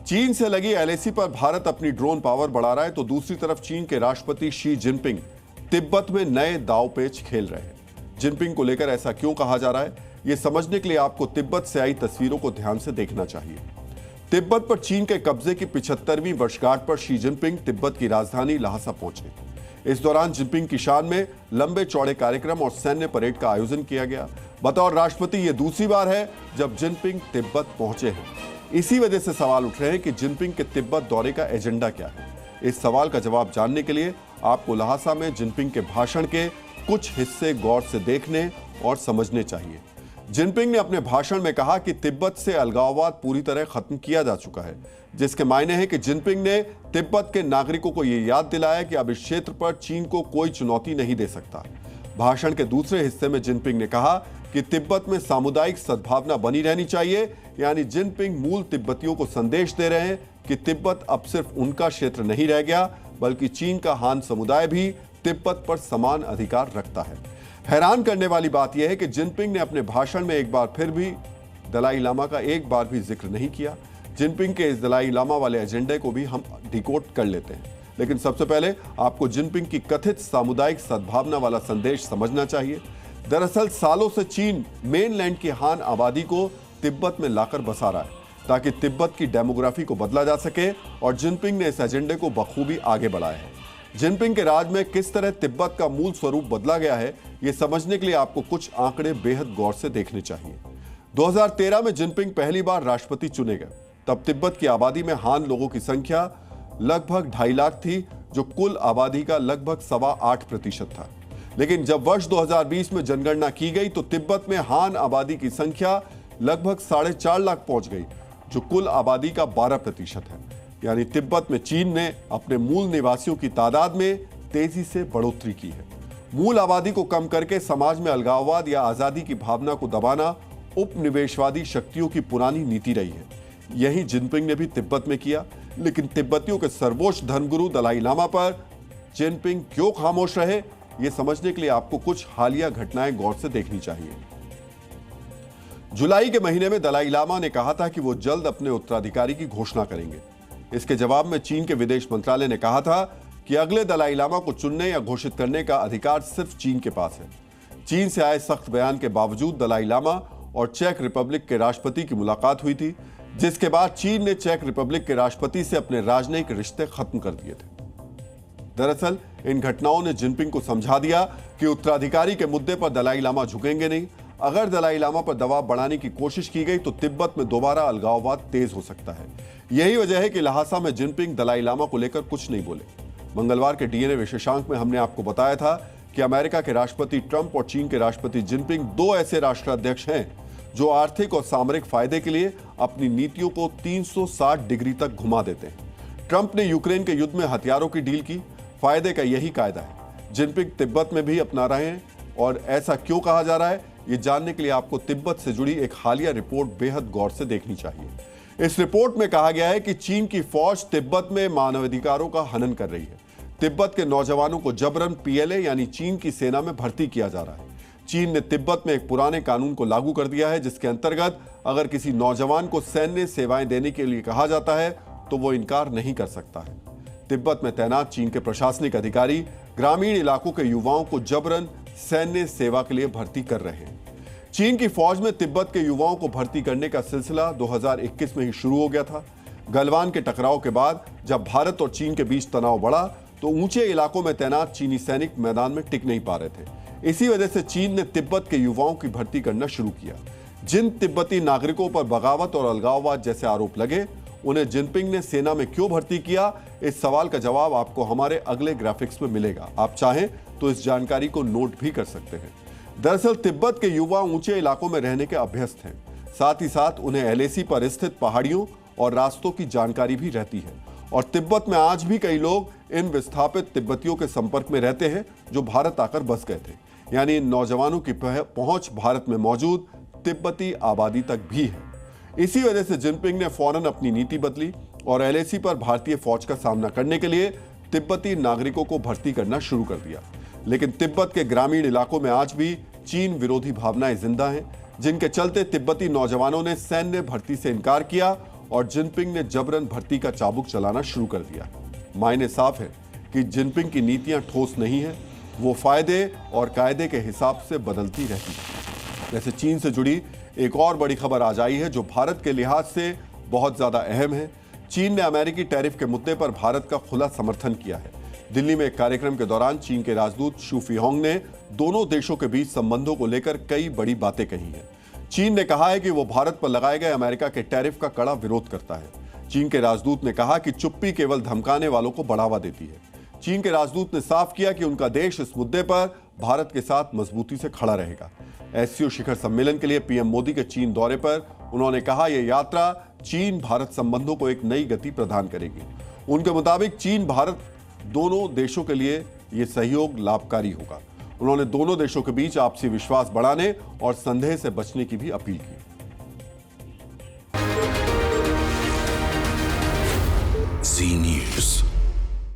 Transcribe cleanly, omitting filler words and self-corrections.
चीन से लगी एलएसी पर भारत अपनी ड्रोन पावर बढ़ा रहा है, तो दूसरी तरफ चीन के राष्ट्रपति शी जिनपिंग तिब्बत में नए दांवपेच खेल रहे हैं। जिनपिंग को लेकर ऐसा क्यों कहा जा रहा है, यह समझने के लिए आपको तिब्बत से आई तस्वीरों को ध्यान से देखना चाहिए। तिब्बत पर चीन के कब्जे की 75वीं वर्षगांठ पर शी जिनपिंग तिब्बत की राजधानी लहासा पहुंचे। इस दौरान जिनपिंग की शान में लंबे चौड़े कार्यक्रम और सैन्य परेड का आयोजन किया गया। बतौर राष्ट्रपति यह दूसरी बार है जब जिनपिंग तिब्बत पहुंचे हैं। इसी वजह से सवाल उठ रहे हैं कि जिनपिंग के तिब्बत दौरे का एजेंडा क्या है। इस सवाल का जवाब जानने के लिए आपको लहासा में जिनपिंग के भाषण के कुछ हिस्से गौर से देखने और समझने चाहिए। जिनपिंग ने अपने भाषण में कहा कि तिब्बत से अलगाववाद पूरी तरह खत्म किया जा चुका है, जिसके मायने हैं कि जिनपिंग ने तिब्बत के नागरिकों को यह याद दिलाया कि अब इस क्षेत्र पर चीन को कोई चुनौती नहीं दे सकता। भाषण के दूसरे हिस्से में जिनपिंग ने कहा कि तिब्बत में सामुदायिक सद्भावना बनी रहनी चाहिए। यानी जिनपिंग मूल तिब्बतियों को संदेश दे रहे हैं कि तिब्बत अब सिर्फ उनका क्षेत्र नहीं रह गया, बल्कि चीन का हान समुदाय भी तिब्बत पर समान अधिकार रखता है। हैरान करने वाली बात यह है कि जिनपिंग ने अपने भाषण में एक बार फिर भी दलाई लामा का एक बार भी जिक्र नहीं किया। जिनपिंग के इस दलाई लामा वाले एजेंडे को भी हम डिकोड कर लेते हैं, लेकिन सबसे पहले आपको जिनपिंग की कथित सामुदायिक सद्भावना वाला संदेश समझना चाहिए। दरअसल सालों से चीन मेनलैंड की हान आबादी को तिब्बत में लाकर बसा रहा है ताकि तिब्बत की डेमोग्राफी को बदला जा सके, और जिनपिंग ने इस एजेंडे को बखूबी आगे बढ़ाया है। जिनपिंग के राज में किस तरह तिब्बत का मूल स्वरूप बदला गया है, यह समझने के लिए आपको कुछ आंकड़े बेहद गौर से देखने चाहिए। 2013 में जिनपिंग पहली बार राष्ट्रपति चुने गए। तब तिब्बत की आबादी में हान लोगों की संख्या लगभग 2.5 लाख थी, जो कुल आबादी का लगभग 8.25% था। लेकिन जब वर्ष 2020 में जनगणना की गई तो तिब्बत में हान आबादी की संख्या लगभग 4.5 लाख पहुंच गई, जो कुल आबादी का 12% है। यानी तिब्बत में चीन ने अपने मूल निवासियों की तादाद में तेजी से बढ़ोतरी की है। मूल आबादी को कम करके समाज में अलगाववाद या आजादी की भावना को दबाना उपनिवेशवादी शक्तियों की पुरानी नीति रही है। यही जिनपिंग ने भी तिब्बत में किया। लेकिन तिब्बतियों के सर्वोच्च धर्मगुरु दलाई लामा पर जिनपिंग क्यों खामोश रहे, यह समझने के लिए आपको कुछ हालिया घटनाएं गौर से देखनी चाहिए। जुलाई के महीने में दलाई लामा ने कहा था कि वो जल्द अपने उत्तराधिकारी की घोषणा करेंगे। इसके जवाब में चीन के विदेश मंत्रालय ने कहा था कि अगले दलाई लामा को चुनने या घोषित करने का अधिकार सिर्फ चीन के पास है। चीन से आए सख्त बयान के बावजूद दलाई लामा और चेक रिपब्लिक के राष्ट्रपति की मुलाकात हुई थी, जिसके बाद चीन ने चेक रिपब्लिक के राष्ट्रपति से अपने राजनयिक रिश्ते खत्म कर दिए थे। दरअसल इन घटनाओं ने जिनपिंग को समझा दिया कि उत्तराधिकारी के मुद्दे पर दलाई लामा झुकेंगे नहीं। अगर दलाई लामा पर दबाव बढ़ाने की कोशिश की गई तो तिब्बत में दोबारा अलगाववाद तेज हो सकता है। यही वजह है कि लहासा में जिनपिंग दलाई लामा को लेकर कुछ नहीं बोले। मंगलवार के डीएनए विशेषांक में हमने आपको बताया था कि अमेरिका के राष्ट्रपति ट्रंप और चीन के राष्ट्रपति जिनपिंग दो ऐसे राष्ट्राध्यक्ष हैं जो आर्थिक और सामरिक फायदे के लिए अपनी नीतियों को 360 डिग्री तक घुमा देते हैं। ट्रंप ने यूक्रेन के युद्ध में हथियारों की डील की। फायदे का यही कायदा है। जिनपिंग तिब्बत में भी अपना रहे हैं, और ऐसा क्यों कहा जा रहा है, ये जानने के लिए आपको तिब्बत से जुड़ी एक हालिया रिपोर्ट बेहद गौर से देखनी चाहिए। इस रिपोर्ट में कहा गया है कि चीन की फौज तिब्बत में मानवाधिकारों का हनन कर रही है। तिब्बत के नौजवानों को जबरन पीएलए यानी चीन की सेना में भर्ती किया जा रहा है। चीन ने तिब्बत में एक पुराने कानून को लागू कर दिया है, जिसके अंतर्गत अगर किसी नौजवान को सैन्य सेवाएं देने के लिए कहा जाता है तो वो इनकार नहीं कर सकता है। तिब्बत में तैनात चीन के प्रशासनिक अधिकारी ग्रामीण इलाकों के युवाओं को जबरन सैन्य सेवा के लिए भर्ती कर रहे हैं। चीन की फौज में तिब्बत के युवाओं को भर्ती करने का सिलसिला 2021 में ही शुरू हो गया था। गलवान के टकराव के बाद जब भारत और चीन के बीच तनाव बढ़ा तो ऊंचे इलाकों में तैनात चीनी सैनिक मैदान में टिक नहीं पा रहे थे। इसी वजह से चीन ने तिब्बत के युवाओं की भर्ती करना शुरू किया। जिन तिब्बती नागरिकों पर बगावत और अलगाववाद जैसे आरोप लगे, उन्हें जिनपिंग ने सेना में क्यों भर्ती किया, इस सवाल का जवाब आपको हमारे अगले ग्राफिक्स में मिलेगा। आप चाहें तो इस जानकारी को नोट भी कर सकते हैं। दरअसल तिब्बत के युवा ऊंचे इलाकों में रहने के अभ्यस्त हैं। साथ ही साथ उन्हें एलएसी पर स्थित पहाड़ियों और रास्तों की जानकारी भी रहती है। और तिब्बत में आज भी कई लोग इन विस्थापित तिब्बतियों के संपर्क में रहते हैं जो भारत आकर बस गए थे। यानी इन नौजवानों की पहुंच भारत में मौजूद तिब्बती आबादी तक भी है। इसी वजह से जिनपिंग ने फौरन अपनी नीति बदली और एलएसी पर भारतीय फौज का सामना करने के लिए तिब्बती नागरिकों को भर्ती करना शुरू कर दिया। लेकिन तिब्बत के ग्रामीण इलाकों में आज भी चीन विरोधी भावनाएं जिंदा हैं, जिनके चलते तिब्बती नौजवानों ने सैन्य भर्ती से इनकार किया और जिनपिंग ने जबरन भर्ती का चाबुक चलाना शुरू कर दिया। मायने साफ है कि जिनपिंग की नीतियां ठोस नहीं है, वो फायदे और कायदे के हिसाब से बदलती रहती है। वैसे चीन से जुड़ी एक और बड़ी खबर आज आई है जो भारत के लिहाज से बहुत ज्यादा अहम है। चीन ने अमेरिकी टैरिफ के मुद्दे पर भारत का खुला समर्थन किया है। दिल्ली में एक कार्यक्रम के दौरान चीन के राजदूत शू फिहोंग ने दोनों देशों के बीच संबंधों को लेकर कई बड़ी बातें कही हैं। चीन ने कहा है कि वो भारत पर लगाए गए अमेरिका के टैरिफ का कड़ा विरोध करता है। चीन के राजदूत ने कहा कि चुप्पी केवल धमकाने वालों को बढ़ावा देती है। चीन के राजदूत ने साफ किया कि उनका देश इस मुद्दे पर भारत के साथ मजबूती से खड़ा रहेगा। एससीओ शिखर सम्मेलन के लिए पीएम मोदी के चीन दौरे पर उन्होंने कहा यह यात्रा चीन भारत संबंधों को एक नई गति प्रदान करेगी। उनके मुताबिक चीन भारत दोनों देशों के लिए यह सहयोग लाभकारी होगा। उन्होंने दोनों देशों के बीच आपसी विश्वास बढ़ाने और संदेह से बचने की भी अपील की। Zee News.